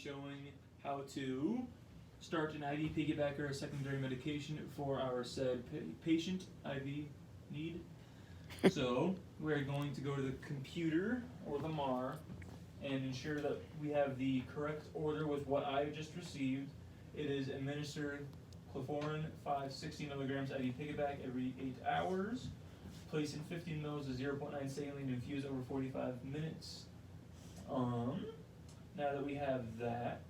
showing how to start an IV piggyback or a secondary medication for our said patient IV need. So we're going to go to the computer or the MAR and ensure that we have the correct order with what I just received. It is administered chloroform 560 milligrams IV piggyback every 8 hours. Place in 15 mils of 0.9 saline, infuse over 45 minutes. Now that we have that,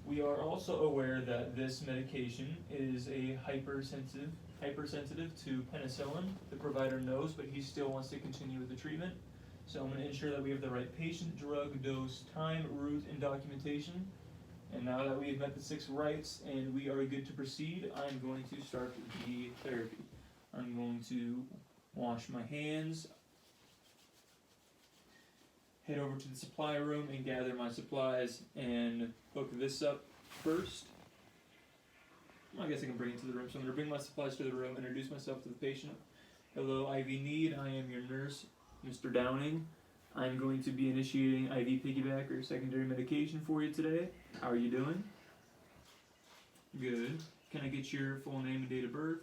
we are also aware that this medication is a hypersensitive to penicillin. The provider knows, but he still wants to continue with the treatment. So I'm going to ensure that we have the right patient, drug, dose, time, route, and documentation. And now that we've met the 6 rights and we are good to proceed, I'm going to start the therapy. I'm going to wash my hands, head over to the supply room and gather my supplies and hook this up first. I guess I can bring it to the room. So I'm going to bring my supplies to the room, introduce myself to the patient. Hello, IV need. I am your nurse, Mr. Downing. I'm going to be initiating IV piggyback or secondary medication for you today. How are you doing? Good. Can I get your full name and date of birth?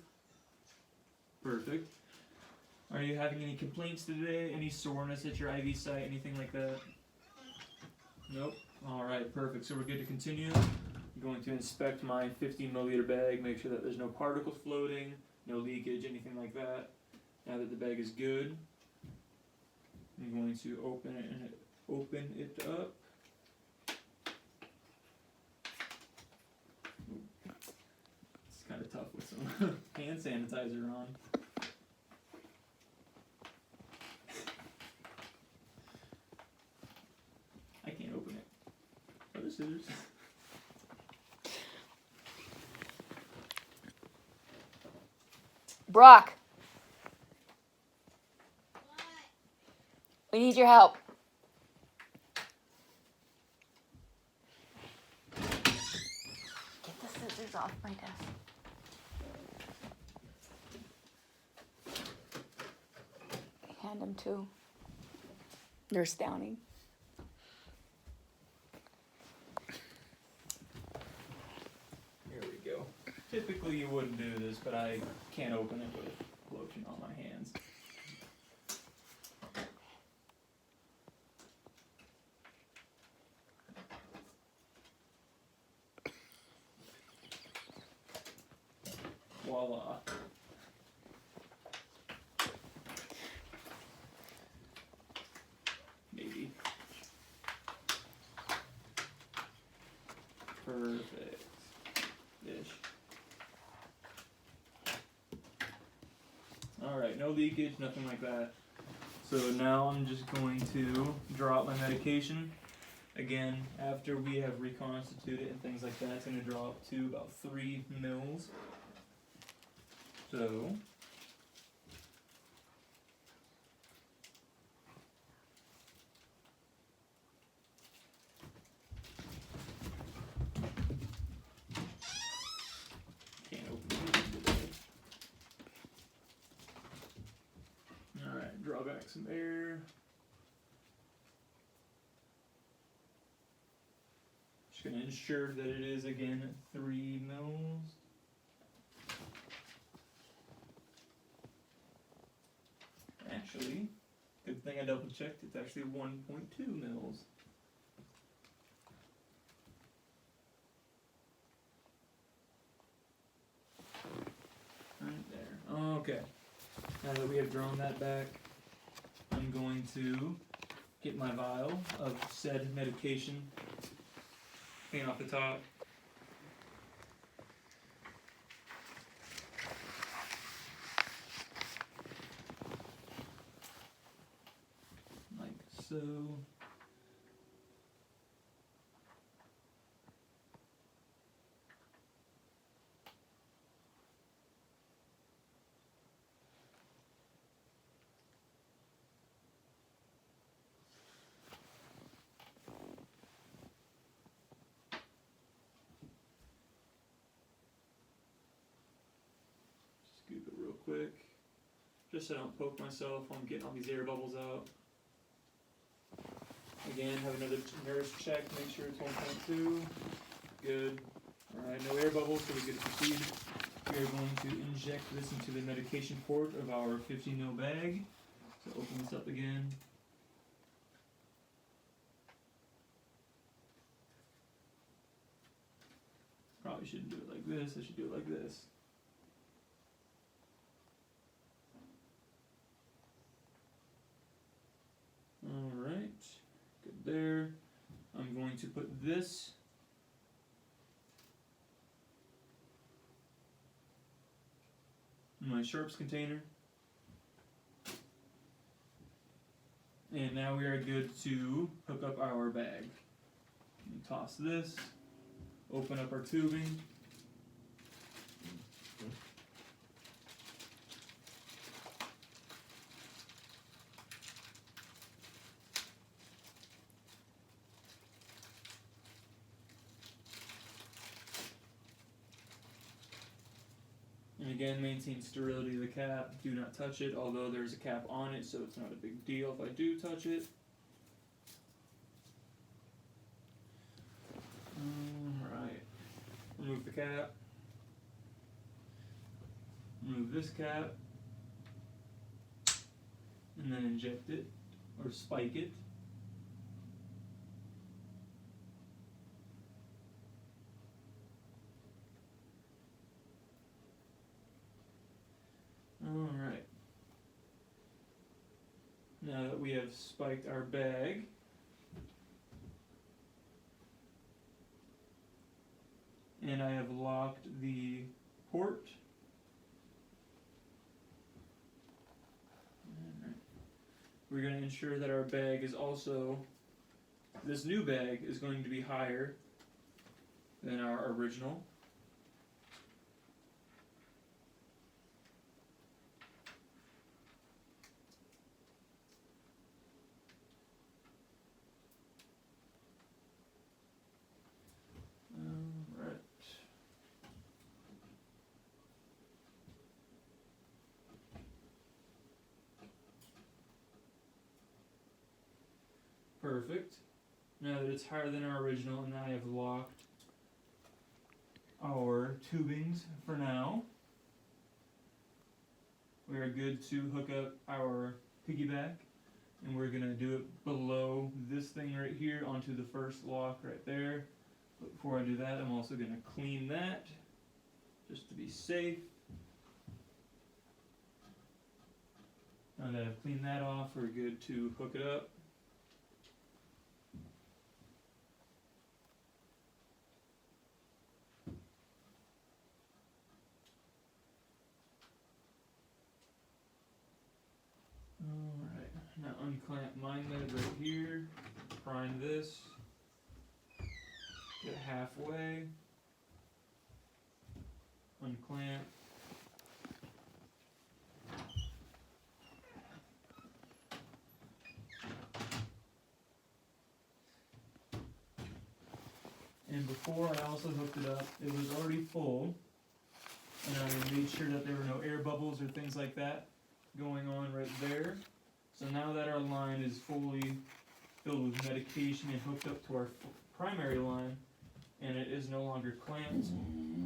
Perfect. Are you having any complaints today? Any soreness at your IV site? Anything like that? Nope. Alright, perfect. So we're good to continue. I'm going to inspect my 15 milliliter bag, make sure that there's no particles floating, no leakage, anything like that. Now that the bag is good, I'm going to open it up. It's kind of tough with some hand sanitizer on. I can't open it. Are there scissors? Brock. We need your help. Get the scissors off my desk. Hand them to Nurse Downing. Here we go. Typically you wouldn't do this, but I can't open it with lotion on my hands. Voila. Maybe. Perfect. Ish. Alright, no leakage, nothing like that. So now I'm just going to draw out my medication. Again, after we have reconstituted and things like that, it's going to draw up to about 3 mils. So, can't open it today. Alright, draw back some air. Just going to ensure that it is again 3 mils. Actually, good thing I double checked, it's actually 1.2 mils. Right there. Okay. Now that we have drawn that back, I'm going to get my vial of said medication, clean off the top. So, scoop it real quick, just so I don't poke myself when I'm getting all these air bubbles out. Again, have another nurse check, make sure it's 1.2. Good. Alright, no air bubbles, so we're good to proceed. We are going to inject this into the medication port of our 50 ml bag. So open this up again. Probably shouldn't do it like this, I should do it like this. Alright, good there. I'm going to put this in my sharps container. And now we are good to hook up our bag. Toss this, open up our tubing. And again, maintain sterility of the cap. Do not touch it, although there's a cap on it, so it's not a big deal if I do touch it. Alright. Remove the cap. Remove this cap. And then inject it, or spike it. Alright. Now that we have spiked our bag, and I have locked the port, we're going to ensure that our bag is also, this new bag is going to be higher than our original. Perfect. Now that it's higher than our original, and I have locked our tubings for now, we are good to hook up our piggyback, and we're going to do it below this thing right here onto the first lock right there. But before I do that, I'm also going to clean that, just to be safe. Now that I've cleaned that off, we're good to hook it up. Alright, now unclamp my med right here, prime this, get halfway, unclamp, and before I also hooked it up, it was already full, and I made sure that there were no air bubbles or things like that going on right there. So now that our line is fully filled with medication and hooked up to our primary line, and it is no longer clamped,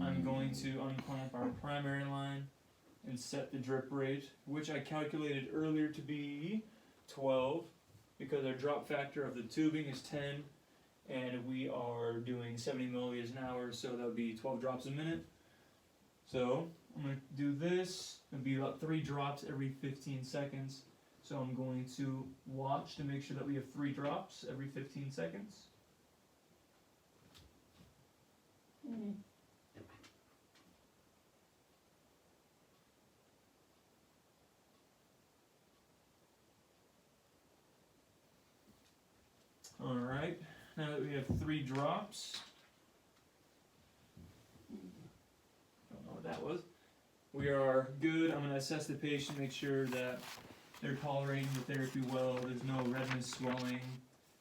I'm going to unclamp our primary line and set the drip rate, which I calculated earlier to be 12, because our drop factor of the tubing is 10, and we are doing 70 milliliters an hour, so that would be 12 drops a minute. So I'm going to do this. It'll be about 3 drops every 15 seconds. So I'm going to watch to make sure that we have 3 drops every 15 seconds. Alright, now that we have 3 drops, don't know what that was, we are good. I'm going to assess the patient, make sure that they're tolerating the therapy well, there's no redness, swelling,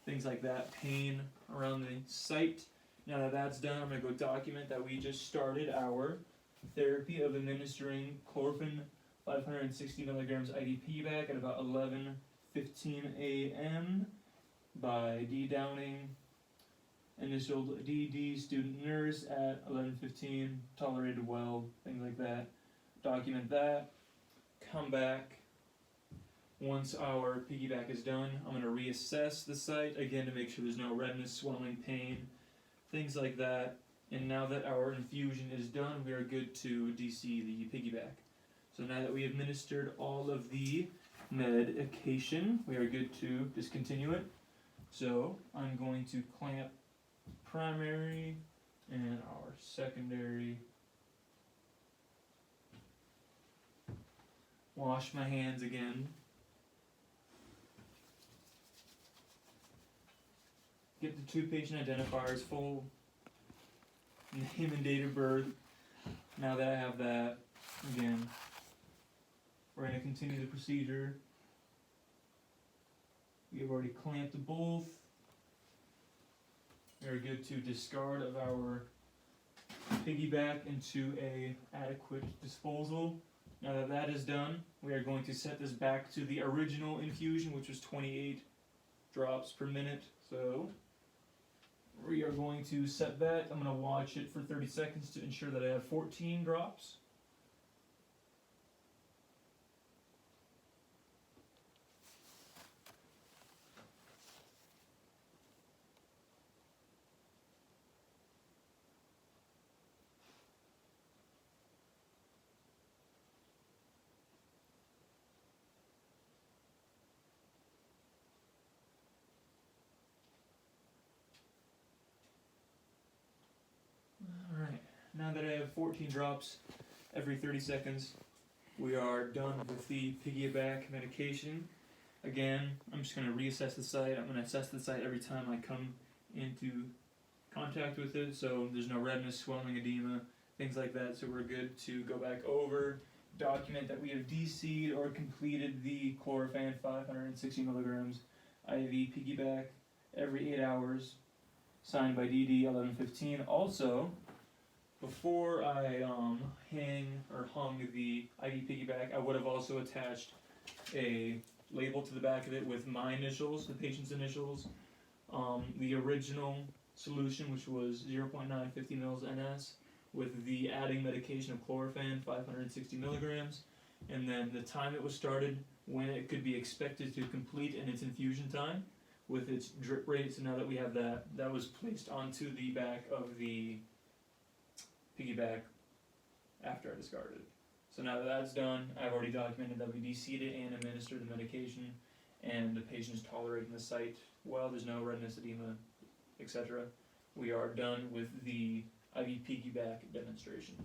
things like that, pain around the site. Now that that's done, I'm going to go document that we just started our therapy of administering chloroquine 560 milligrams IDP back at about 11:15 a.m. by D. Downing. Initial DD student nurse at 11:15, tolerated well, things like that. Document that. Come back. Once our piggyback is done, I'm going to reassess the site again to make sure there's no redness, swelling, pain, things like that. And now that our infusion is done, we are good to DC the piggyback. So now that we have administered all of the medication, we are good to discontinue it. So I'm going to clamp primary and our secondary. Wash my hands again. Get the two patient identifiers, full name and date of birth. Now that I have that, again, we're going to continue the procedure. We have already clamped both. Very good to discard of our piggyback into a adequate disposal. Now that that is done, we are going to set this back to the original infusion, which was 28 drops per minute. So we are going to set that. I'm going to watch it for 30 seconds to ensure that I have 14 drops. Now that I have 14 drops every 30 seconds, we are done with the piggyback medication. Again, I'm just going to reassess the site. I'm going to assess the site every time I come into contact with it, so there's no redness, swelling, edema, things like that. So we're good to go back over, document that we have DC'd or completed the chlorophane 560 milligrams IV piggyback every 8 hours, signed by DD 1115. Also, before I hung the IV piggyback, I would have also attached a label to the back of it with my initials, the patient's initials, the original solution, which was 0.950 mils NS, with the adding medication of chlorophane, 560 milligrams, and then the time it was started, when it could be expected to complete in its infusion time, with its drip rate. So now that we have that, that was placed onto the back of the piggyback after I discarded it. So now that that's done, I've already documented that we DC'd it and administered the medication, and the patient is tolerating the site well. There's no redness, edema, etc. We are done with the IV piggyback demonstration.